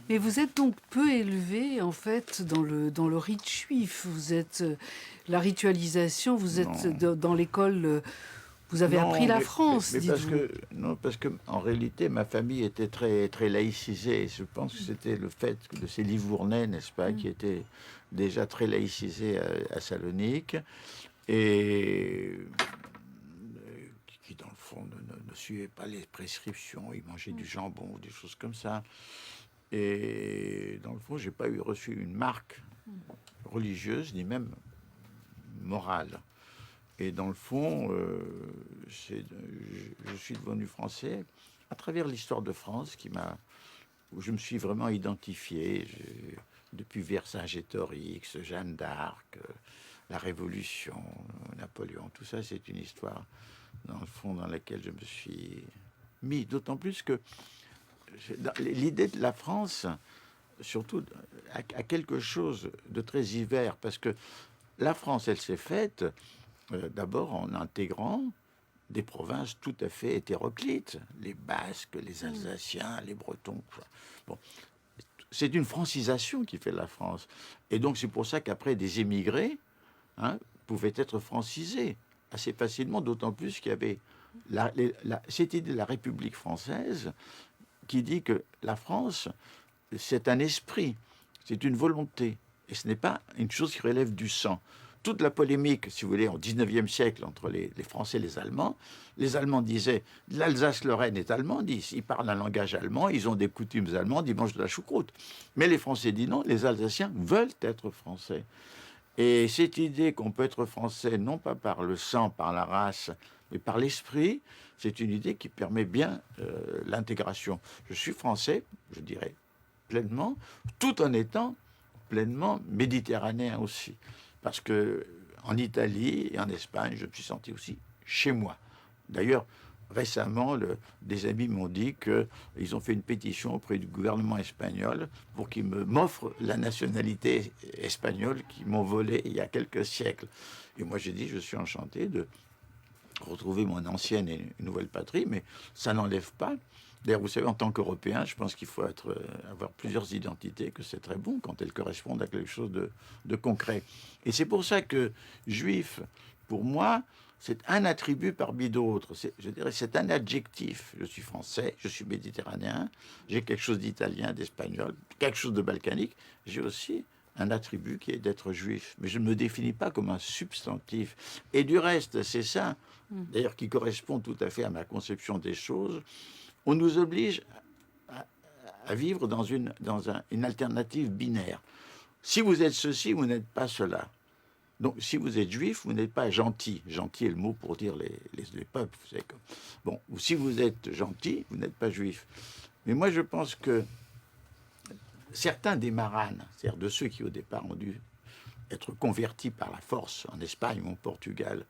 Mais vous êtes donc peu élevé, en fait, dans le rite juif. Vous êtes, la ritualisation, vous êtes Non, dans l'école, vous avez appris non, la France, mais parce dites-vous. que non, parce que en réalité, ma famille était très laïcisée. Je pense que c'était le fait de ces Livournais, n'est-ce pas, qui étaient déjà très laïcisés à Salonique et qui dans le fond ne suivaient pas les prescriptions. Ils mangeaient du jambon ou des choses comme ça. Et dans le fond, j'ai pas reçu une marque religieuse ni même morale. Et dans le fond, je suis devenu français à travers l'histoire de France où je me suis vraiment identifié. Depuis Vercingétorix, Jeanne d'Arc, la Révolution, Napoléon, tout ça, c'est une histoire, dans le fond, dans laquelle je me suis mis. D'autant plus que l'idée de la France, surtout, a quelque chose de très hiver, parce que la France, elle s'est faite d'abord en intégrant des provinces tout à fait hétéroclites, les Basques, les Alsaciens, les Bretons. Bon, c'est une francisation qui fait la France. Et donc c'est pour ça qu'après des émigrés pouvaient être francisés assez facilement, d'autant plus qu'il y avait cette idée de la République française qui dit que la France, c'est un esprit, c'est une volonté, et ce n'est pas une chose qui relève du sang. Toute la polémique, si vous voulez, au XIXe siècle entre les Français et les Allemands disaient l'Alsace-Lorraine est allemande, ils parlent un langage allemand, ils ont des coutumes allemandes, ils mangent de la choucroute. Mais les Français disent non, les Alsaciens veulent être français. Et cette idée qu'on peut être français non pas par le sang, par la race, mais par l'esprit, c'est une idée qui permet bien l'intégration. Je suis français, je dirais pleinement, tout en étant pleinement méditerranéen aussi. Parce que en Italie et en Espagne, je me suis senti aussi chez moi. D'ailleurs, récemment, des amis m'ont dit qu'ils ont fait une pétition auprès du gouvernement espagnol pour qu'ils m'offrent la nationalité espagnole qu'ils m'ont volée il y a quelques siècles. Et moi, j'ai dit, je suis enchanté de retrouver mon ancienne et nouvelle patrie, mais ça n'enlève pas. D'ailleurs, vous savez, en tant qu'Européen, je pense qu'il faut avoir plusieurs identités, que c'est très bon quand elles correspondent à quelque chose de concret. Et c'est pour ça que juif, pour moi, c'est un attribut parmi d'autres. Je dirais, c'est un adjectif. Je suis français, je suis méditerranéen, j'ai quelque chose d'italien, d'espagnol, quelque chose de balkanique. J'ai aussi un attribut qui est d'être juif. Mais je ne me définis pas comme un substantif. Et du reste, c'est ça, d'ailleurs, qui correspond tout à fait à ma conception des choses. On nous oblige à vivre dans une alternative binaire. Si vous êtes ceci, vous n'êtes pas cela. Donc, si vous êtes juif, vous n'êtes pas gentil. Gentil est le mot pour dire les peuples. Vous savez, bon, ou si vous êtes gentil, vous n'êtes pas juif. Mais moi, je pense que certains des maranes, c'est-à-dire de ceux qui au départ ont dû être convertis par la force en Espagne ou au Portugal,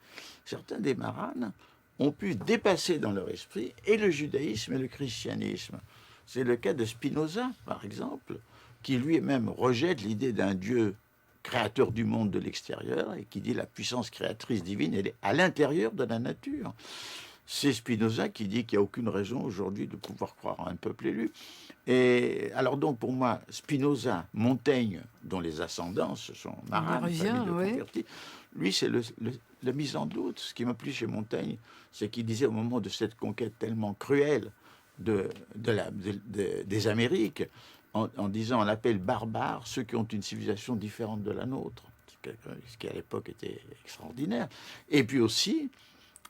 certains des maranes ont pu dépasser dans leur esprit et le judaïsme et le christianisme. C'est le cas de Spinoza, par exemple, qui lui-même rejette l'idée d'un Dieu créateur du monde de l'extérieur et qui dit la puissance créatrice divine, elle est à l'intérieur de la nature. C'est Spinoza qui dit qu'il n'y a aucune raison aujourd'hui de pouvoir croire en un peuple élu. Et alors donc pour moi, Spinoza, Montaigne, dont les ascendants, ce sont maranes, famille de convertis, lui c'est la mise en doute. Ce qui m'a plu chez Montaigne, c'est qu'il disait au moment de cette conquête tellement cruelle des Amériques, en disant on appelle barbares ceux qui ont une civilisation différente de la nôtre, ce qui à l'époque était extraordinaire. Et puis aussi,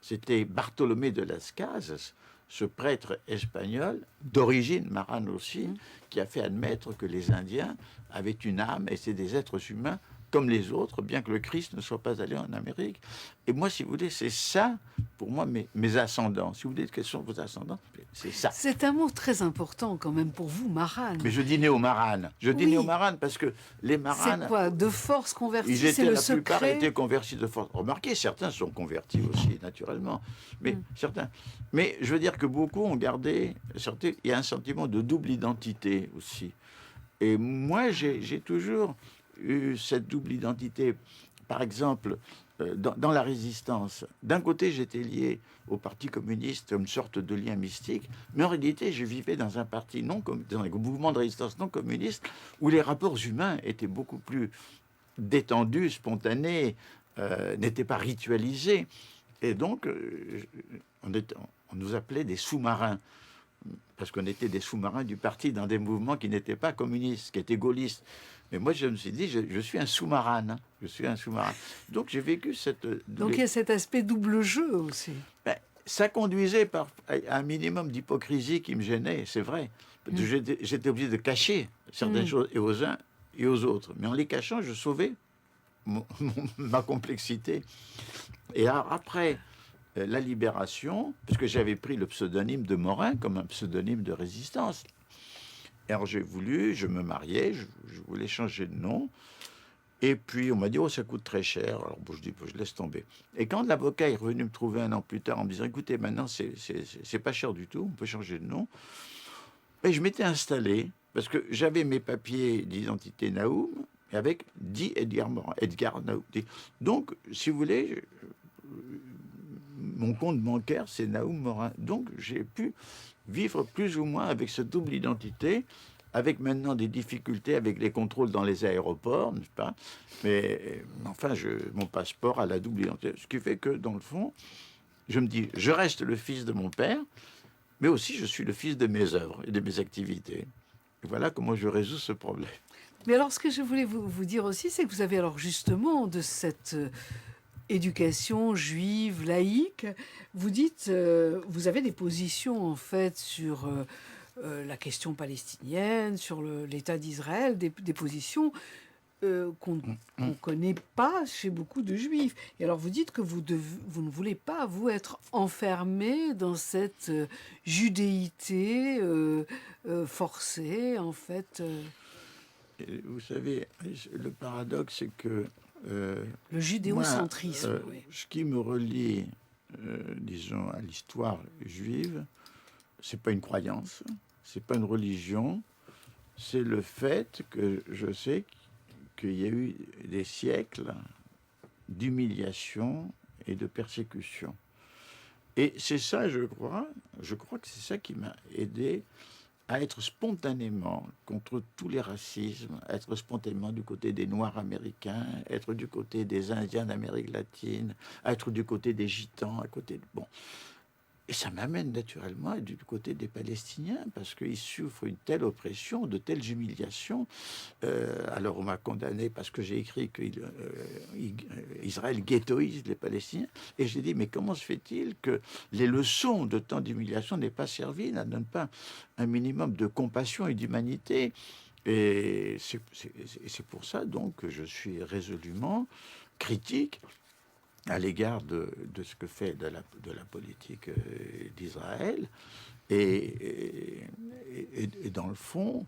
c'était Bartholomé de Las Casas, ce prêtre espagnol, d'origine marane aussi, qui a fait admettre que les Indiens avaient une âme et c'est des êtres humains comme les autres, bien que le Christ ne soit pas allé en Amérique. Et moi, si vous voulez, c'est ça, pour moi, mes ascendants. Si vous voulez, quels sont vos ascendants, c'est ça. C'est un mot très important quand même pour vous, marane. Mais je dis néo-marane. Je dis néo-marane parce que les maranes... C'est quoi? De force convertis? C'est le la plupart secret? étaient convertis de force. Remarquez, certains sont convertis aussi, naturellement. Mais certains... Mais je veux dire que beaucoup ont gardé... Il y a un sentiment de double identité aussi. Et moi, j'ai toujours eu cette double identité par exemple, dans la résistance, d'un côté, j'étais lié au Parti communiste, une sorte de lien mystique, mais en réalité, je vivais dans un parti dans un mouvement de résistance non communiste, où les rapports humains étaient beaucoup plus détendus, spontanés, n'étaient pas ritualisés. Et donc, on nous appelait des sous-marins, parce qu'on était des sous-marins du parti dans des mouvements qui n'étaient pas communistes, qui étaient gaullistes. Mais moi, je me suis dit, je suis un sous-marin. Hein. Je suis un sous-marin. Donc, j'ai vécu cette... Donc il y a cet aspect double jeu aussi. Ben, ça conduisait à un minimum d'hypocrisie qui me gênait, c'est vrai. J'étais obligé de cacher certaines choses et aux uns et aux autres. Mais en les cachant, je sauvais ma complexité. Et après la libération, parce que j'avais pris le pseudonyme de Morin comme un pseudonyme de résistance. Et alors je me mariais, je voulais changer de nom. Et puis on m'a dit, oh, ça coûte très cher. Alors bon, je dis, je laisse tomber. Et quand l'avocat est revenu me trouver un an plus tard en me disant, écoutez, maintenant c'est pas cher du tout, on peut changer de nom. Et je m'étais installé, parce que j'avais mes papiers d'identité Naoum, avec dit Edgar Morin, Edgar Naoum. Donc, si vous voulez, mon compte bancaire, c'est Naoum Morin. Donc, j'ai pu vivre plus ou moins avec cette double identité, avec maintenant des difficultés avec les contrôles dans les aéroports, n'est-ce pas? Mais enfin, mon passeport a la double identité. Ce qui fait que, dans le fond, je me dis, je reste le fils de mon père, mais aussi je suis le fils de mes œuvres et de mes activités. Et voilà comment je résous ce problème. Mais alors, ce que je voulais vous dire aussi, c'est que vous avez alors justement de cette éducation juive, laïque, vous dites, vous avez des positions en fait sur la question palestinienne, sur l'État d'Israël, des positions qu'on ne connaît pas chez beaucoup de juifs. Et alors vous dites que vous ne voulez pas, vous, être enfermé dans cette judéité forcée, en fait. Et vous savez, le paradoxe, c'est que Le judéocentrisme, oui. ce qui me relie, disons, à l'histoire juive, c'est pas une croyance, c'est pas une religion, c'est le fait que je sais qu'il y a eu des siècles d'humiliation et de persécution. Et c'est ça, je crois que c'est ça qui m'a aidé à être spontanément contre tous les racismes, à être spontanément du côté des Noirs américains, à être du côté des Indiens d'Amérique latine, à être du côté des Gitans, à côté de... Bon. Et ça m'amène naturellement à être du côté des Palestiniens, parce qu'ils souffrent une telle oppression, de telles humiliations. Alors on m'a condamné parce que j'ai écrit qu'Israël ghettoise les Palestiniens. Et j'ai dit, mais comment se fait-il que les leçons de tant d'humiliation n'aient pas servi, ne donnent pas un minimum de compassion et d'humanité? Et c'est pour ça donc que je suis résolument critique à l'égard de ce que fait de la politique d'Israël. Et dans le fond,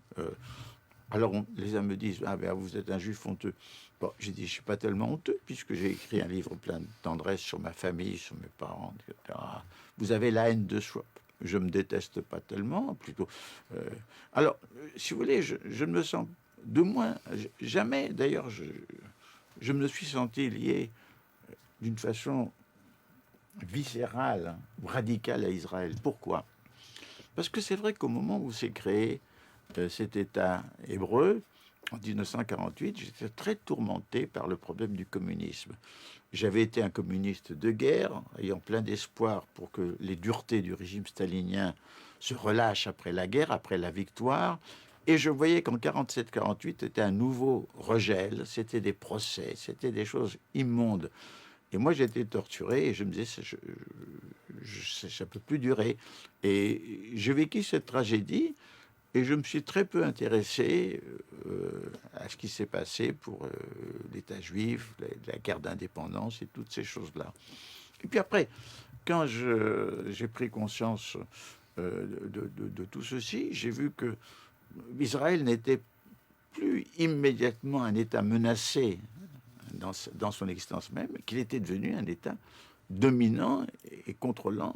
alors les uns me disent, ah ben vous êtes un juif honteux. Bon, j'ai dit, je suis pas tellement honteux, puisque j'ai écrit un livre plein de tendresse sur ma famille, sur mes parents, etc. Vous avez la haine de soi. Je me déteste pas tellement, plutôt. Alors, si vous voulez, je ne me sens de moins, jamais, d'ailleurs, je me suis senti lié d'une façon viscérale ou radicale à Israël. Pourquoi? Parce que c'est vrai qu'au moment où s'est créé cet État hébreu, en 1948, j'étais très tourmenté par le problème du communisme. J'avais été un communiste de guerre, ayant plein d'espoir pour que les duretés du régime stalinien se relâchent après la guerre, après la victoire. Et je voyais qu'en 47-48, c'était un nouveau regel, c'était des procès, c'était des choses immondes. Et moi, j'étais torturé et je me disais, ça peut plus durer. Et j'ai vécu cette tragédie et je me suis très peu intéressé à ce qui s'est passé pour l'État juif, la guerre d'indépendance et toutes ces choses-là. Et puis après, quand j'ai pris conscience de tout ceci, j'ai vu que Israël n'était plus immédiatement un État menacé dans son existence même, qu'il était devenu un État dominant et contrôlant,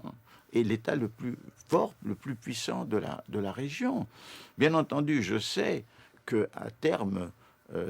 et l'État le plus fort, le plus puissant de la région. Bien entendu, je sais qu'à terme,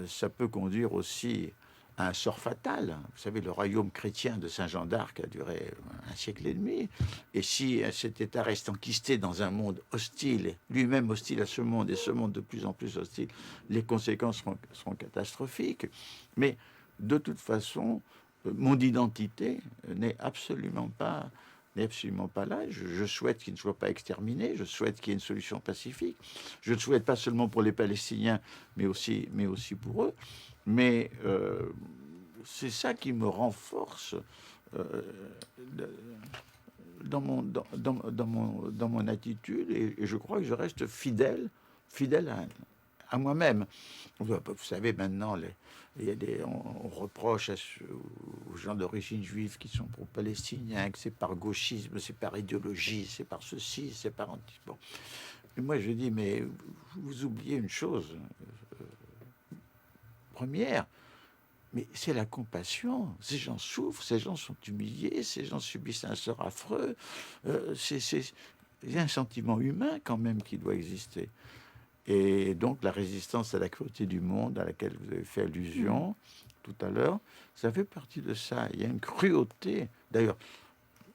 ça peut conduire aussi à un sort fatal. Vous savez, le royaume chrétien de Saint-Jean d'Arc a duré un siècle et demi. Et si cet État reste enquisté dans un monde hostile, lui-même hostile à ce monde, et ce monde de plus en plus hostile, les conséquences seront catastrophiques. Mais de toute façon, mon identité n'est absolument pas là. Je souhaite qu'il ne soit pas exterminé. Je souhaite qu'il y ait une solution pacifique. Je ne le souhaite pas seulement pour les Palestiniens, mais aussi pour eux. Mais c'est ça qui me renforce euh, dans mon attitude, et je crois que je reste fidèle à moi-même. Vous savez, maintenant, on reproche aux gens d'origine juive qui sont pro-palestiniens que c'est par gauchisme, c'est par idéologie, c'est par ceci, c'est par anti. Bon. Et moi, je dis, mais vous oubliez une chose première, mais c'est la compassion. Ces gens souffrent, ces gens sont humiliés, ces gens subissent un sort affreux. Il y a un sentiment humain quand même qui doit exister. Et donc la résistance à la cruauté du monde à laquelle vous avez fait allusion tout à l'heure, ça fait partie de ça. Il y a une cruauté. D'ailleurs,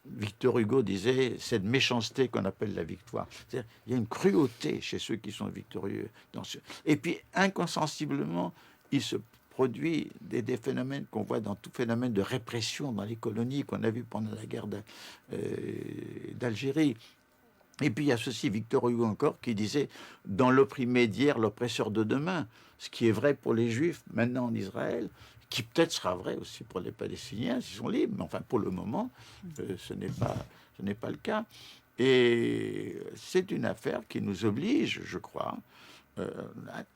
Victor Hugo disait cette méchanceté qu'on appelle la victoire. C'est-à-dire, il y a une cruauté chez ceux qui sont victorieux. Et puis, inconsensiblement, il se produit des phénomènes qu'on voit dans tout phénomène de répression dans les colonies qu'on a vu pendant la guerre d'Algérie. Et puis il y a ceci, Victor Hugo encore, qui disait « Dans l'opprimé d'hier, l'oppresseur de demain », ce qui est vrai pour les Juifs maintenant en Israël, qui peut-être sera vrai aussi pour les Palestiniens, s'ils sont libres, mais enfin pour le moment, ce n'est pas le cas. Et c'est une affaire qui nous oblige, je crois,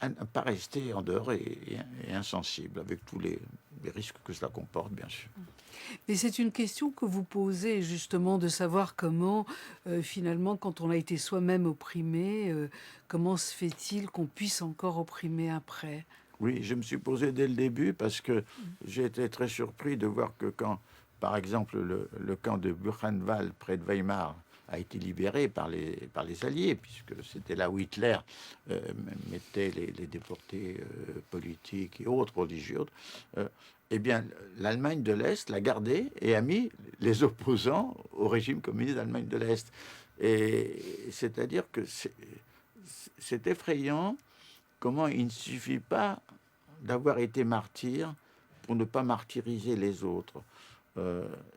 à ne pas rester en dehors et insensible, avec tous les risques que cela comporte, bien sûr. Et c'est une question que vous posez justement de savoir comment, finalement, quand on a été soi-même opprimé, comment se fait-il qu'on puisse encore opprimer après? Oui, je me suis posé dès le début parce que j'ai été très surpris de voir que quand, par exemple, le camp de Buchenwald, près de Weimar, a été libéré par les Alliés, puisque c'était là où Hitler mettait les déportés politiques et autres religieux, eh bien, l'Allemagne de l'Est l'a gardé et a mis les opposants au régime communiste d'Allemagne de l'Est. Et c'est-à-dire que c'est effrayant comment il ne suffit pas d'avoir été martyr pour ne pas martyriser les autres.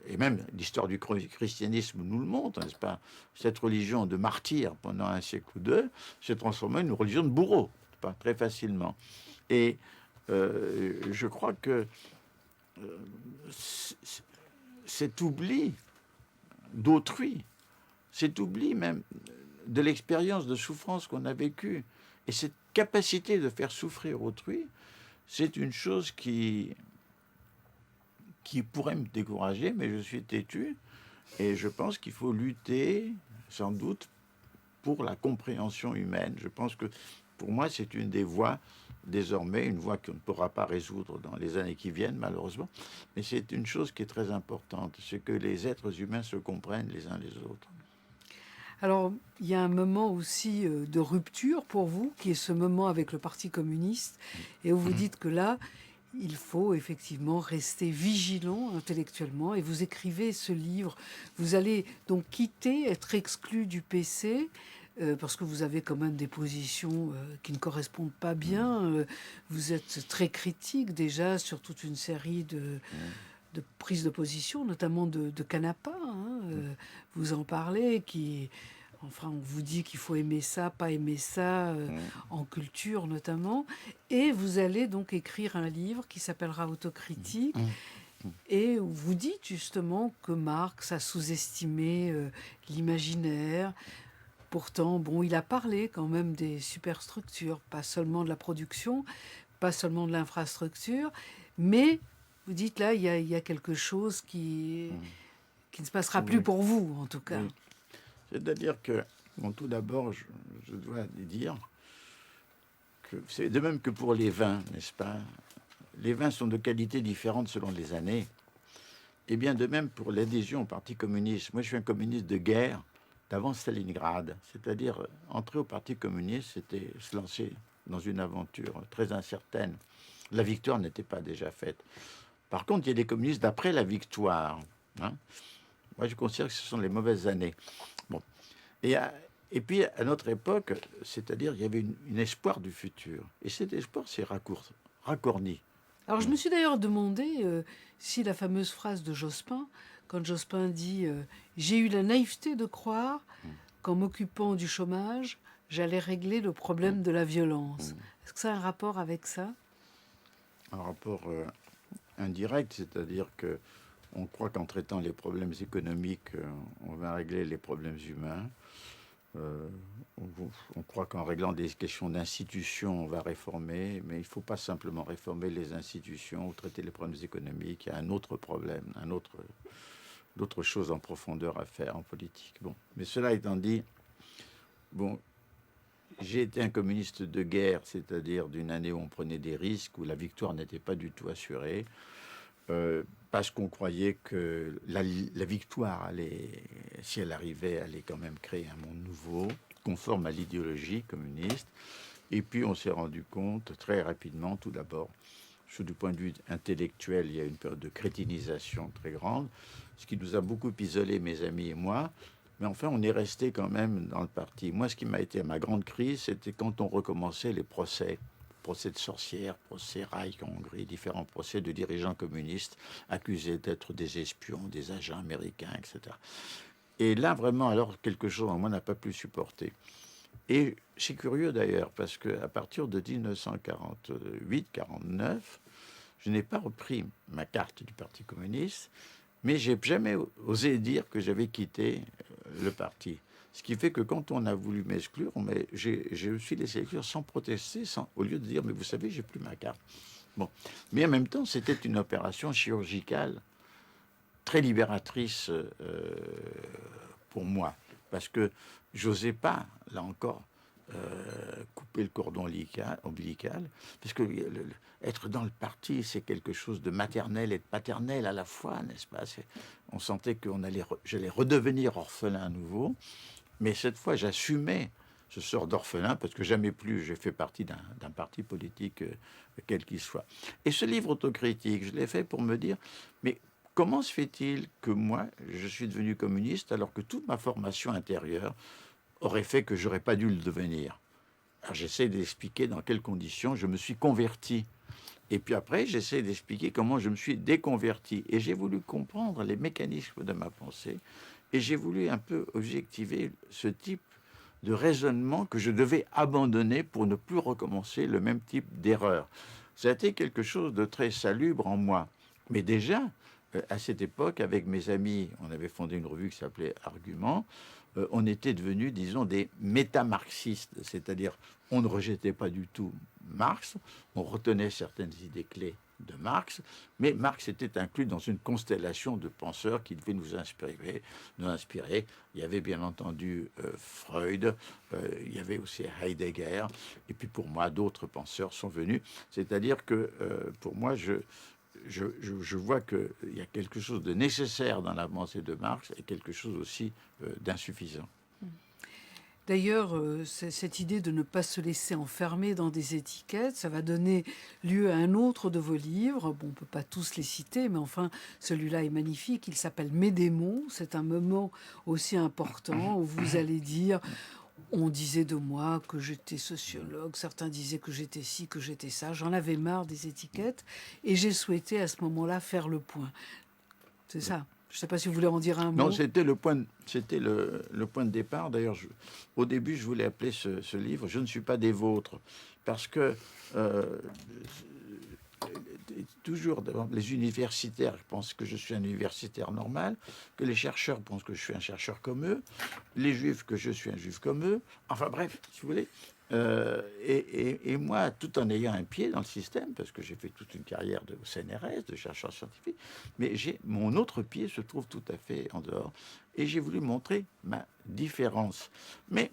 Et même l'histoire du christianisme nous le montre, n'est-ce pas? Cette religion de martyrs pendant un siècle ou deux s'est transformée en une religion de bourreaux, pas très facilement. Et je crois que cet oubli d'autrui, cet oubli même de l'expérience de souffrance qu'on a vécue, et cette capacité de faire souffrir autrui, c'est une chose qui pourrait me décourager, mais je suis têtu, et je pense qu'il faut lutter, sans doute, pour la compréhension humaine. Je pense que, pour moi, c'est une des voies, désormais, une voie qu'on ne pourra pas résoudre dans les années qui viennent, malheureusement, mais c'est une chose qui est très importante, c'est que les êtres humains se comprennent les uns les autres. Alors, il y a un moment aussi de rupture pour vous, qui est ce moment avec le Parti communiste, et où vous dites que là, il faut effectivement rester vigilant intellectuellement, et vous écrivez ce livre. Vous allez donc quitter, être exclu du PC, parce que vous avez quand même des positions qui ne correspondent pas bien. Vous êtes très critique déjà sur toute une série de prises de position, notamment de Canapa. Vous en parlez, enfin, on vous dit qu'il faut aimer ça, pas aimer ça, en culture notamment. Et vous allez donc écrire un livre qui s'appellera Autocritique, et où vous dites justement que Marx a sous-estimé l'imaginaire. Pourtant, bon, il a parlé quand même des superstructures, pas seulement de la production, pas seulement de l'infrastructure, mais vous dites là, il y a quelque chose qui ne se passera plus pour vous, en tout cas. Oui. C'est-à-dire que, bon, tout d'abord, je dois dire que c'est de même que pour les vins, n'est-ce pas? Les vins sont de qualité différente selon les années. Et bien de même pour l'adhésion au Parti communiste. Moi, je suis un communiste de guerre d'avant Stalingrad. C'est-à-dire, entrer au Parti communiste, c'était se lancer dans une aventure très incertaine. la victoire n'était pas déjà faite. Par contre, il y a des communistes d'après la victoire. Hein. Moi, je considère que ce sont les mauvaises années. Bon. Et, et puis, à notre époque, c'est-à-dire, il y avait une espoir du futur. Et cet espoir s'est racorni. Alors je me suis d'ailleurs demandé si la fameuse phrase de Jospin, quand Jospin dit j'ai eu la naïveté de croire qu'en m'occupant du chômage, j'allais régler le problème de la violence. Est-ce que ça a un rapport avec ça? Un rapport indirect, c'est-à-dire que on croit qu'en traitant les problèmes économiques, on va régler les problèmes humains. On croit qu'en réglant des questions d'institutions, on va réformer, mais il ne faut pas simplement réformer les institutions ou traiter les problèmes économiques. Il y a un autre problème, d'autres choses en profondeur à faire en politique. Bon, mais cela étant dit, bon, j'ai été un communiste de guerre, c'est-à-dire d'une année où on prenait des risques, où la victoire n'était pas du tout assurée. Parce qu'on croyait que la victoire allait, si elle arrivait, allait quand même créer un monde nouveau, conforme à l'idéologie communiste. Et puis on s'est rendu compte très rapidement, tout d'abord, du point de vue intellectuel, il y a une période de crétinisation très grande, ce qui nous a beaucoup isolés, mes amis et moi. Mais enfin, on est resté quand même dans le parti. Moi, ce qui m'a été ma grande crise, c'était quand on recommençait les procès de sorcières, procès Reich en Hongrie, différents procès de dirigeants communistes accusés d'être des espions, des agents américains, etc. Et là, vraiment, alors, quelque chose en moi n'a pas pu supporter. Et c'est curieux d'ailleurs, parce qu'à partir de 1948-49, je n'ai pas repris ma carte du Parti communiste, mais j'ai jamais osé dire que j'avais quitté le parti. Ce qui fait que quand on a voulu m'exclure, j'ai aussi laissé exclure sans protester, au lieu de dire « mais vous savez, j'ai plus ma carte ». Bon. Mais en même temps, c'était une opération chirurgicale très libératrice pour moi, parce que j'osais pas, là encore, couper le cordon ombilical, parce que être dans le parti, c'est quelque chose de maternel et de paternel à la fois, n'est-ce pas? On sentait que j'allais redevenir orphelin à nouveau. Mais cette fois, j'assumais ce sort d'orphelin parce que jamais plus j'ai fait partie d'un parti politique, quel qu'il soit. Et ce livre autocritique, je l'ai fait pour me dire, mais comment se fait-il que moi, je suis devenu communiste alors que toute ma formation intérieure aurait fait que j'aurais pas dû le devenir? Alors j'essaie d'expliquer dans quelles conditions je me suis converti. Et puis après, j'essaie d'expliquer comment je me suis déconverti. Et j'ai voulu comprendre les mécanismes de ma pensée. Et j'ai voulu un peu objectiver ce type de raisonnement que je devais abandonner pour ne plus recommencer le même type d'erreur. Ça a été quelque chose de très salubre en moi. Mais déjà, à cette époque, avec mes amis, on avait fondé une revue qui s'appelait Argument. On était devenus, disons, des métamarxistes, c'est-à-dire on ne rejetait pas du tout Marx, on retenait certaines idées clés de Marx, mais Marx était inclus dans une constellation de penseurs qui devaient nous inspirer. Il y avait bien entendu Freud, il y avait aussi Heidegger, et puis pour moi, d'autres penseurs sont venus. C'est-à-dire que pour moi, je vois qu'il y a quelque chose de nécessaire dans la pensée de Marx et quelque chose aussi d'insuffisant. D'ailleurs, cette idée de ne pas se laisser enfermer dans des étiquettes, ça va donner lieu à un autre de vos livres. Bon, on ne peut pas tous les citer, mais enfin, celui-là est magnifique. Il s'appelle Mes démons. C'est un moment aussi important où vous allez dire on disait de moi que j'étais sociologue, certains disaient que j'étais ci, que j'étais ça. J'en avais marre des étiquettes et j'ai souhaité à ce moment-là faire le point. C'est ça. Je ne sais pas si vous voulez en dire un mot. Non, c'était le point de départ. D'ailleurs, au début, je voulais appeler ce livre « Je ne suis pas des vôtres » parce que toujours, les universitaires pensent que je suis un universitaire normal, que les chercheurs pensent que je suis un chercheur comme eux, les juifs que je suis un juif comme eux. Enfin bref, si vous voulez. Et moi, tout en ayant un pied dans le système, parce que j'ai fait toute une carrière au CNRS, de chercheur scientifique, mais mon autre pied se trouve tout à fait en dehors. Et j'ai voulu montrer ma différence. Mais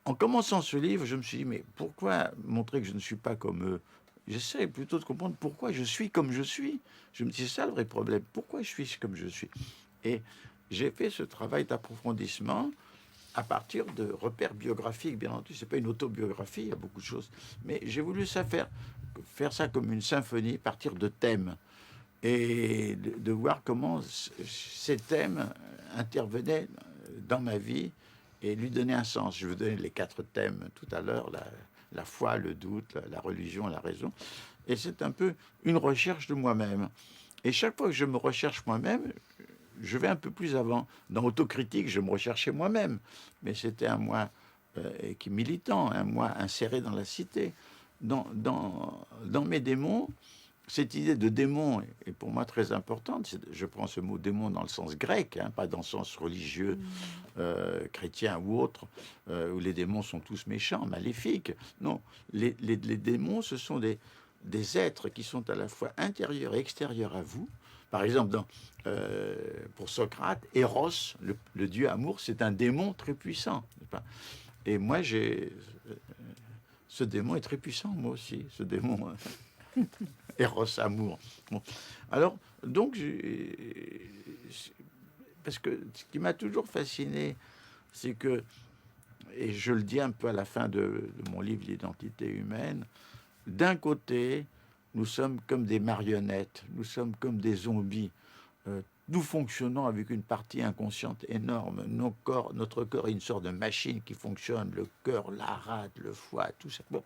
en commençant ce livre, je me suis dit, mais pourquoi montrer que je ne suis pas comme eux? J'essaie plutôt de comprendre pourquoi je suis comme je suis. Je me dis, c'est ça le vrai problème. Pourquoi je suis comme je suis? Et j'ai fait ce travail d'approfondissement à partir de repères biographiques, bien entendu. C'est pas une autobiographie, il y a beaucoup de choses. Mais j'ai voulu faire ça comme une symphonie, partir de thèmes. Et de voir comment ces thèmes intervenaient dans ma vie et lui donner un sens. Je vous donnais les 4 thèmes tout à l'heure, la foi, le doute, la religion, la raison. Et c'est un peu une recherche de moi-même. Et chaque fois que je me recherche moi-même, je vais un peu plus avant. Dans Autocritique, je me recherchais moi-même. Mais c'était un moi qui militant, un moi inséré dans la cité. Dans mes démons, cette idée de démon est pour moi très importante. Je prends ce mot démon dans le sens grec, hein, pas dans le sens religieux, chrétien ou autre, où les démons sont tous méchants, maléfiques. Non, les démons, ce sont des êtres qui sont à la fois intérieurs et extérieurs à vous. Par exemple, pour Socrate, Eros, le dieu amour, c'est un démon très puissant. Et moi, ce démon est très puissant, moi aussi, ce démon. Eros, amour. Bon. Alors, donc, parce que ce qui m'a toujours fasciné, c'est que, et je le dis un peu à la fin de mon livre L'identité humaine, d'un côté, nous sommes comme des marionnettes, nous sommes comme des zombies. Nous fonctionnons avec une partie inconsciente énorme. Notre corps est une sorte de machine qui fonctionne, le cœur, la rate, le foie, tout ça. Bon.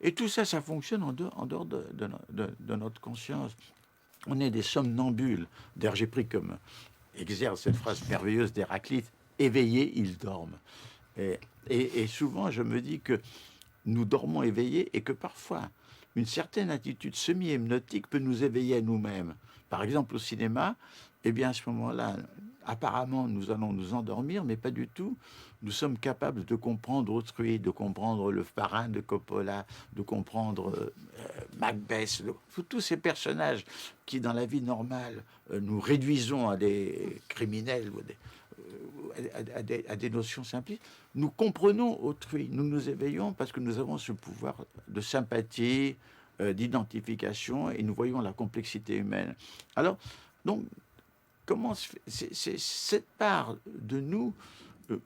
Et tout ça, ça fonctionne en dehors de notre conscience. On est des somnambules. D'ailleurs, j'ai pris comme exerce cette phrase merveilleuse d'Héraclite, éveillés, ils dorment. Et souvent, je me dis que nous dormons éveillés et que parfois, une certaine attitude semi-hypnotique peut nous éveiller à nous-mêmes. Par exemple, au cinéma, eh bien, à ce moment-là, apparemment, nous allons nous endormir, mais pas du tout. Nous sommes capables de comprendre autrui, de comprendre le parrain de Coppola, de comprendre Macbeth, tous ces personnages qui, dans la vie normale, nous réduisons à des criminels ou à des notions simplistes. Nous comprenons autrui, nous nous éveillons parce que nous avons ce pouvoir de sympathie, d'identification, et nous voyons la complexité humaine. Alors, donc, comment c'est cette part de nous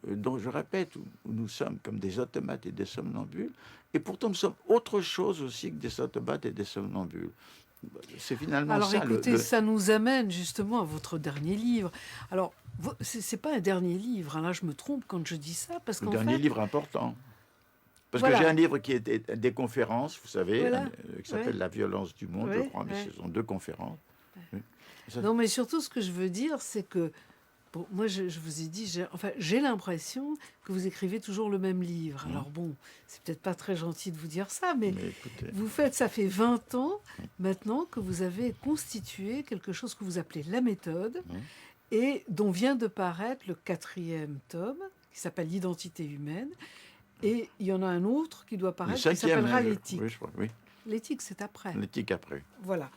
dont je répète, où nous sommes comme des automates et des somnambules, et pourtant nous sommes autre chose aussi que des automates et des somnambules. C'est finalement Alors ça. écoutez, ça nous amène justement à votre dernier livre. Alors, c'est pas un dernier livre, hein, là je me trompe quand je dis ça, parce Le qu'en dernier fait... livre important. Parce Voilà. que j'ai un livre qui est des conférences, vous savez, Voilà. qui s'appelle La violence du monde, je Ouais, crois, mais ouais. ce sont 2 conférences. Oui. Ça, Non, mais surtout, ce que je veux dire, c'est que, bon, moi, je vous ai dit, j'ai l'impression que vous écrivez toujours le même livre. Alors bon, c'est peut-être pas très gentil de vous dire ça, mais écoutez, vous faites, ça fait 20 ans maintenant que vous avez constitué quelque chose que vous appelez la méthode, et dont vient de paraître le 4e tome, qui s'appelle L'identité humaine, et il y en a un autre qui doit le paraître, qui 5e, s'appellera L'éthique. oui, je crois, oui. L'éthique, c'est après. L'éthique après. Voilà.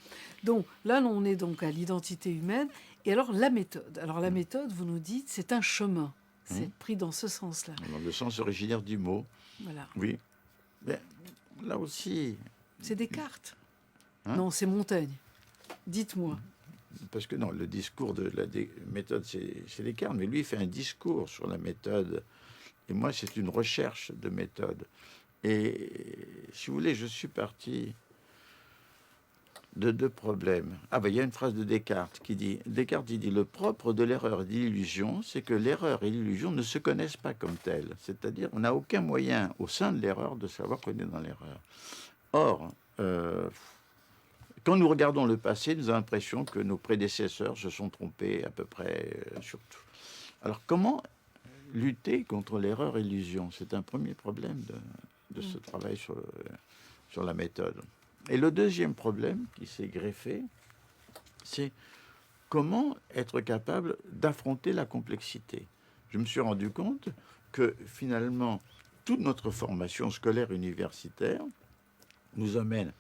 Donc là, on est donc à l'identité humaine. Et alors, la méthode. Alors, la méthode, vous nous dites, c'est un chemin. C'est pris dans ce sens-là. Dans le sens originaire du mot. Voilà. Oui. Mais là aussi. C'est Descartes. Hein? Non, c'est Montaigne. Dites-moi. Parce que non, le discours de la méthode, c'est Descartes, mais lui, il fait un discours sur la méthode. Et moi, c'est une recherche de méthode. Et si vous voulez, je suis parti de 2 problèmes. Ah ben, il y a une phrase de Descartes qui dit, il dit, le propre de l'erreur et de l'illusion, c'est que l'erreur et l'illusion ne se connaissent pas comme telles. C'est-à-dire, on n'a aucun moyen au sein de l'erreur de savoir qu'on est dans l'erreur. Or, quand nous regardons le passé, nous avons l'impression que nos prédécesseurs se sont trompés à peu près sur tout. Alors, comment lutter contre l'erreur et l'illusion? C'est un premier problème de ce travail sur la méthode. Et le deuxième problème qui s'est greffé, c'est comment être capable d'affronter la complexité. Je me suis rendu compte que finalement, toute notre formation scolaire universitaire nous amène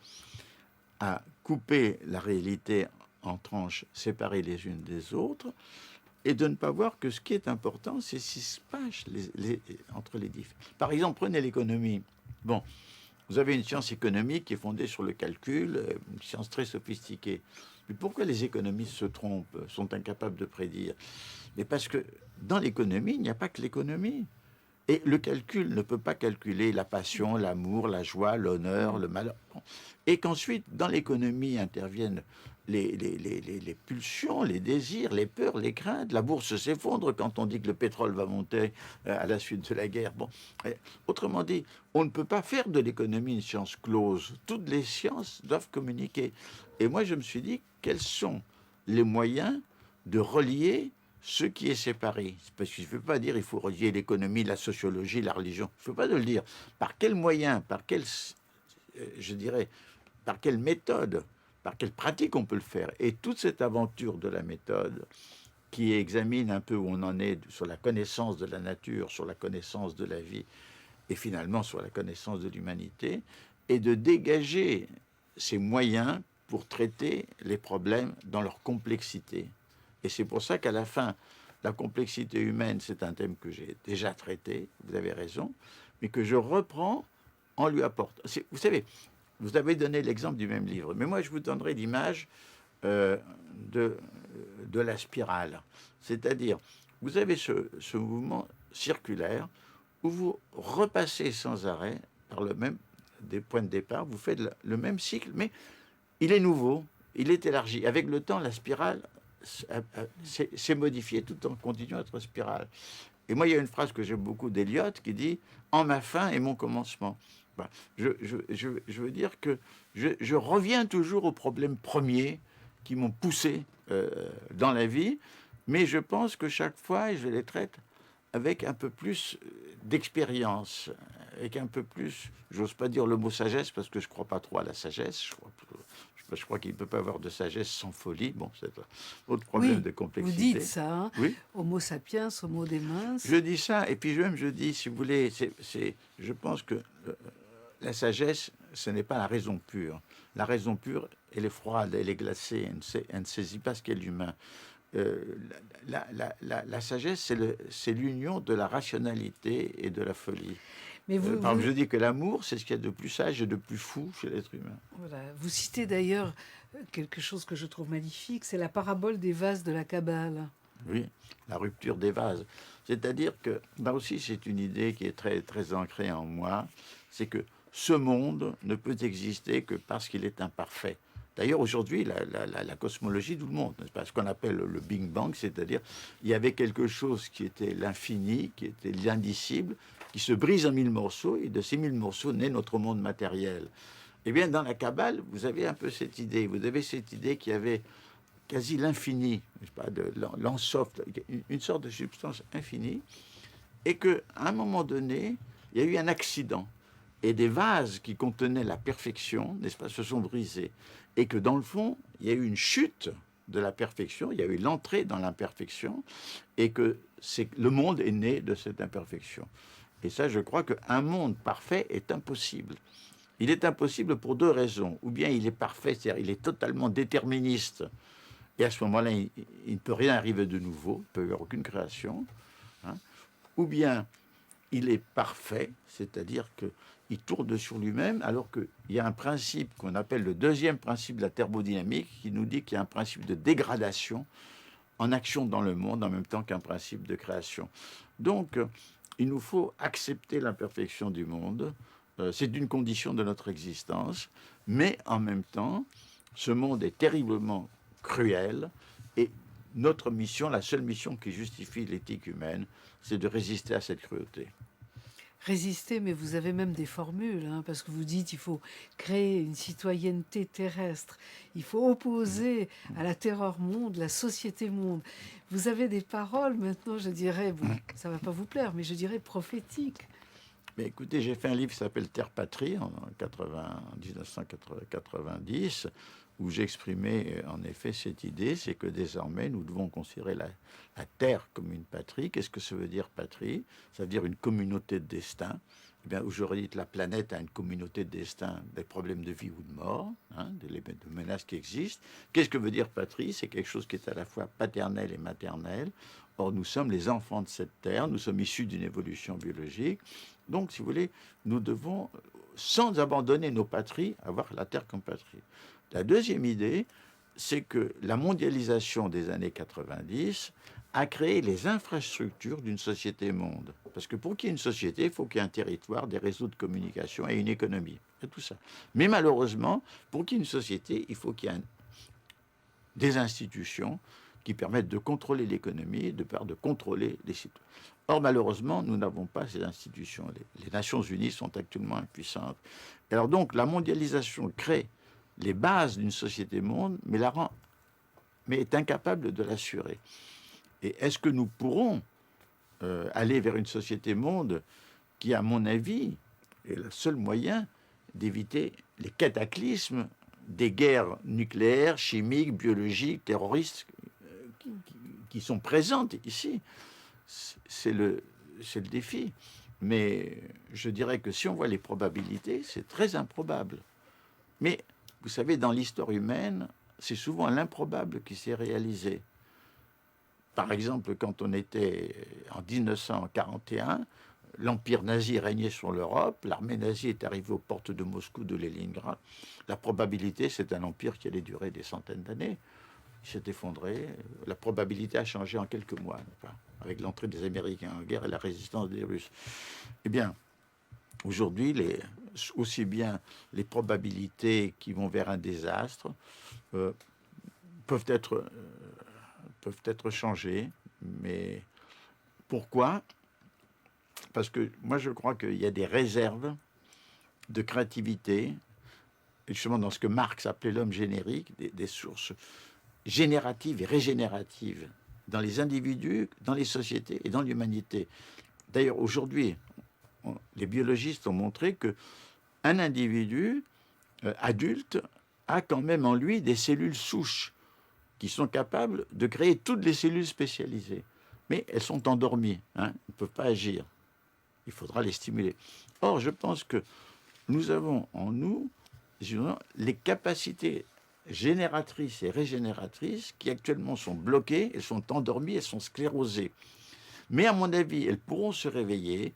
à couper la réalité en tranches séparées les unes des autres, et de ne pas voir que ce qui est important, c'est ce qui se passe entre les différents. Par exemple, prenez l'économie. Bon, vous avez une science économique qui est fondée sur le calcul, une science très sophistiquée. Mais pourquoi les économistes se trompent, sont incapables de prédire? Mais parce que dans l'économie, il n'y a pas que l'économie. Et le calcul ne peut pas calculer la passion, l'amour, la joie, l'honneur, le malheur. Bon. Et qu'ensuite, dans l'économie interviennent les pulsions, les désirs, les peurs, les craintes. La bourse s'effondre quand on dit que le pétrole va monter à la suite de la guerre. Bon. Autrement dit, on ne peut pas faire de l'économie une science close. Toutes les sciences doivent communiquer. Et moi, je me suis dit, quels sont les moyens de relier ce qui est séparé? Parce que je ne veux pas dire il faut relier l'économie, la sociologie, la religion. Je ne veux pas de le dire. Par quels moyens, par quelle, je dirais, par quelle méthode, par quelle pratique on peut le faire? Et toute cette aventure de la méthode qui examine un peu où on en est sur la connaissance de la nature, sur la connaissance de la vie et finalement sur la connaissance de l'humanité, et de dégager ces moyens pour traiter les problèmes dans leur complexité. Et c'est pour ça qu'à la fin, la complexité humaine, c'est un thème que j'ai déjà traité, vous avez raison, mais que je reprends en lui apportant. Vous savez, vous avez donné l'exemple du même livre, mais moi je vous donnerai l'image de la spirale. C'est-à-dire, vous avez ce mouvement circulaire où vous repassez sans arrêt par le même des points de départ, vous faites le même cycle, mais il est nouveau, il est élargi. Avec le temps, la spirale s'est modifiée tout en continuant à être spirale. Et moi, il y a une phrase que j'aime beaucoup d'Eliott qui dit « En ma fin et mon commencement ». Voilà. Je veux dire que je reviens toujours aux problèmes premiers qui m'ont poussé dans la vie, mais je pense que chaque fois, je les traite avec un peu plus d'expérience, avec un peu plus, j'ose pas dire le mot sagesse, parce que je crois pas trop à la sagesse, je crois qu'il ne peut pas avoir de sagesse sans folie. Bon, c'est un autre problème de complexité. Vous dites ça, hein, oui. Homo sapiens, homo demens. Je dis ça, et puis je dis, si vous voulez, je pense que la sagesse, ce n'est pas la raison pure. La raison pure, elle est froide, elle est glacée, elle ne saisit pas ce qu'est l'humain. La sagesse, c'est l'union de la rationalité et de la folie. Mais par exemple, je dis que l'amour, c'est ce qu'il y a de plus sage et de plus fou chez l'être humain. Voilà. Vous citez d'ailleurs quelque chose que je trouve magnifique, c'est la parabole des vases de la Kabbale. Oui, la rupture des vases. C'est-à-dire que, là aussi, c'est une idée qui est très, très ancrée en moi, c'est que ce monde ne peut exister que parce qu'il est imparfait. D'ailleurs, aujourd'hui, la cosmologie, tout le monde, n'est-ce pas, ce qu'on appelle le Big Bang, c'est-à-dire il y avait quelque chose qui était l'infini, qui était l'indicible, qui se brise en 1000 morceaux, et de ces 1000 morceaux naît notre monde matériel. Eh bien, dans la Kabbale, vous avez un peu cette idée. Vous avez cette idée qu'il y avait quasi l'infini, n'est-ce pas, de l'ensof, une sorte de substance infinie, et qu'à un moment donné, il y a eu un accident. Et des vases qui contenaient la perfection, n'est-ce pas, se sont brisés. Et que dans le fond, il y a eu une chute de la perfection, il y a eu l'entrée dans l'imperfection, et que le monde est né de cette imperfection. Et ça, je crois qu'un monde parfait est impossible. Il est impossible pour deux raisons. Ou bien il est parfait, c'est-à-dire il est totalement déterministe, et à ce moment-là, il ne peut rien arriver de nouveau, il ne peut y avoir aucune création. Hein. Ou bien il est parfait, c'est-à-dire qu'il tourne sur lui-même, alors qu'il y a un principe qu'on appelle le deuxième principe de la thermodynamique, qui nous dit qu'il y a un principe de dégradation en action dans le monde, en même temps qu'un principe de création. Donc, il nous faut accepter l'imperfection du monde, c'est une condition de notre existence, mais en même temps, ce monde est terriblement cruel, et notre mission, la seule mission qui justifie l'éthique humaine, c'est de résister à cette cruauté. Résister, mais vous avez même des formules, hein, parce que vous dites qu'il faut créer une citoyenneté terrestre, il faut opposer à la terreur monde, la société monde. Vous avez des paroles maintenant, je dirais, bon, ça ne va pas vous plaire, mais je dirais prophétiques. Mais écoutez, j'ai fait un livre qui s'appelle Terre-Patrie en 1990, où j'exprimais en effet cette idée, c'est que désormais nous devons considérer la Terre comme une patrie. Qu'est-ce que ça veut dire patrie? Ça veut dire une communauté de destin. Eh bien, aujourd'hui, la planète a une communauté de destin, des problèmes de vie ou de mort, hein, des menaces qui existent. Qu'est-ce que veut dire patrie? C'est quelque chose qui est à la fois paternel et maternel. Or, nous sommes les enfants de cette Terre, nous sommes issus d'une évolution biologique. Donc, si vous voulez, nous devons, sans abandonner nos patries, avoir la Terre comme patrie. La deuxième idée, c'est que la mondialisation des années 90 a créé les infrastructures d'une société monde. Parce que pour qu'il y ait une société, il faut qu'il y ait un territoire, des réseaux de communication et une économie. C'est tout ça. Mais malheureusement, pour qu'il y ait une société, il faut qu'il y ait des institutions qui permettent de contrôler l'économie, de contrôler les citoyens. Or, malheureusement, nous n'avons pas ces institutions. Les Nations Unies sont actuellement impuissantes. Et alors donc, la mondialisation crée les bases d'une société monde, mais est incapable de l'assurer. Et est-ce que nous pourrons aller vers une société monde qui, à mon avis, est le seul moyen d'éviter les cataclysmes des guerres nucléaires, chimiques, biologiques, terroristes qui sont présentes ici. C'est le défi. Mais je dirais que si on voit les probabilités, c'est très improbable. Mais vous savez, dans l'histoire humaine, c'est souvent l'improbable qui s'est réalisé. Par exemple, quand on était en 1941, l'empire nazi régnait sur l'Europe, l'armée nazie est arrivée aux portes de Moscou, de Leningrad. La probabilité, c'est un empire qui allait durer des centaines d'années. Il s'est effondré. La probabilité a changé en quelques mois, avec l'entrée des Américains en guerre et la résistance des Russes. Eh bien, aujourd'hui, aussi bien les probabilités qui vont vers un désastre peuvent être changées. Mais pourquoi ? Parce que moi, je crois qu'il y a des réserves de créativité, justement dans ce que Marx appelait l'homme générique, des sources génératives et régénératives dans les individus, dans les sociétés et dans l'humanité. D'ailleurs, aujourd'hui, les biologistes ont montré qu'un individu adulte a quand même en lui des cellules souches qui sont capables de créer toutes les cellules spécialisées. Mais elles sont endormies, hein, elles ne peuvent pas agir. Il faudra les stimuler. Or, je pense que nous avons en nous les capacités génératrices et régénératrices qui actuellement sont bloquées, elles sont endormies, elles sont sclérosées. Mais à mon avis, elles pourront se réveiller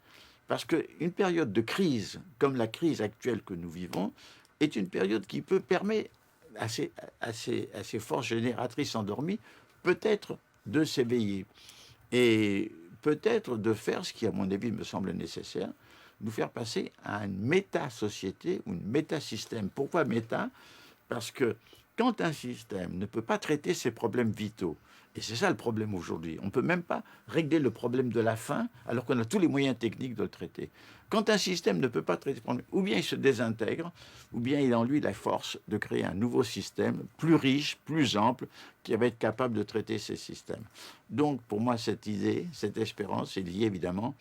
parce qu'une période de crise, comme la crise actuelle que nous vivons, est une période qui peut permettre à ces forces génératrices endormies peut-être de s'éveiller et peut-être de faire ce qui, à mon avis, me semble nécessaire, nous faire passer à une méta-société ou une méta-système. Pourquoi méta ? Parce que quand un système ne peut pas traiter ses problèmes vitaux, et c'est ça le problème aujourd'hui, on ne peut même pas régler le problème de la faim alors qu'on a tous les moyens techniques de le traiter. Quand un système ne peut pas traiter ce problème, ou bien il se désintègre, ou bien il a en lui la force de créer un nouveau système plus riche, plus ample, qui va être capable de traiter ces systèmes. Donc pour moi, cette idée, cette espérance est liée évidemment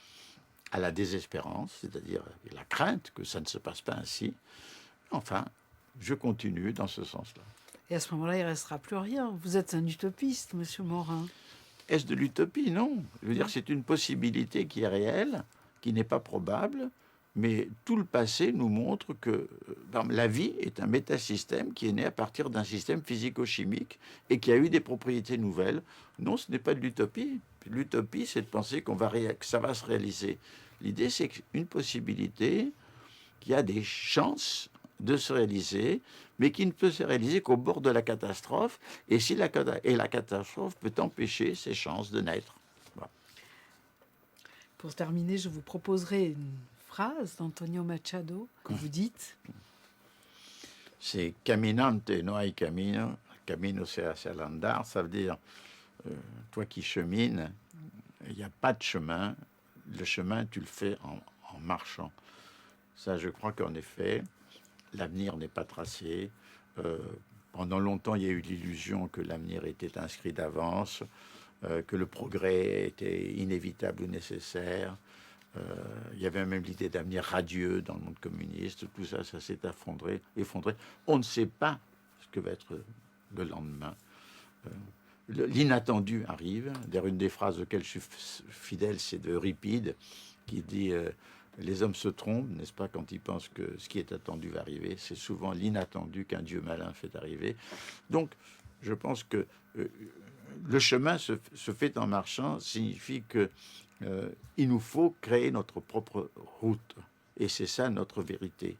à la désespérance, c'est-à-dire la crainte que ça ne se passe pas ainsi. Enfin, je continue dans ce sens-là. Et à ce moment-là, il ne restera plus rien. Vous êtes un utopiste, monsieur Morin. Est-ce de l'utopie? Non. Je veux dire, c'est une possibilité qui est réelle, qui n'est pas probable, mais tout le passé nous montre que la vie est un métasystème qui est né à partir d'un système physico-chimique et qui a eu des propriétés nouvelles. Non, ce n'est pas de l'utopie. L'utopie, c'est de penser que ça va se réaliser. L'idée, c'est qu'une possibilité qui a des chances de se réaliser, mais qui ne peut se réaliser qu'au bord de la catastrophe, et la catastrophe peut empêcher ses chances de naître. Voilà. Pour terminer, je vous proposerai une phrase d'Antonio Machado que vous dites. C'est caminante no hay camino, camino se hace al andar, ça veut dire toi qui chemines, il n'y a pas de chemin, le chemin tu le fais en marchant. Ça, je crois qu'en effet, l'avenir n'est pas tracé. Pendant longtemps, il y a eu l'illusion que l'avenir était inscrit d'avance, que le progrès était inévitable ou nécessaire. Il y avait même l'idée d'avenir radieux dans le monde communiste. Tout ça, ça s'est effondré. On ne sait pas ce que va être le lendemain. L'inattendu arrive. D'ailleurs, une des phrases auxquelles je suis fidèle, c'est de Euripide, qui dit les hommes se trompent, n'est-ce pas, quand ils pensent que ce qui est attendu va arriver. C'est souvent l'inattendu qu'un Dieu malin fait arriver. Donc, je pense que le chemin se fait en marchant, signifie que il nous faut créer notre propre route. Et c'est ça notre vérité.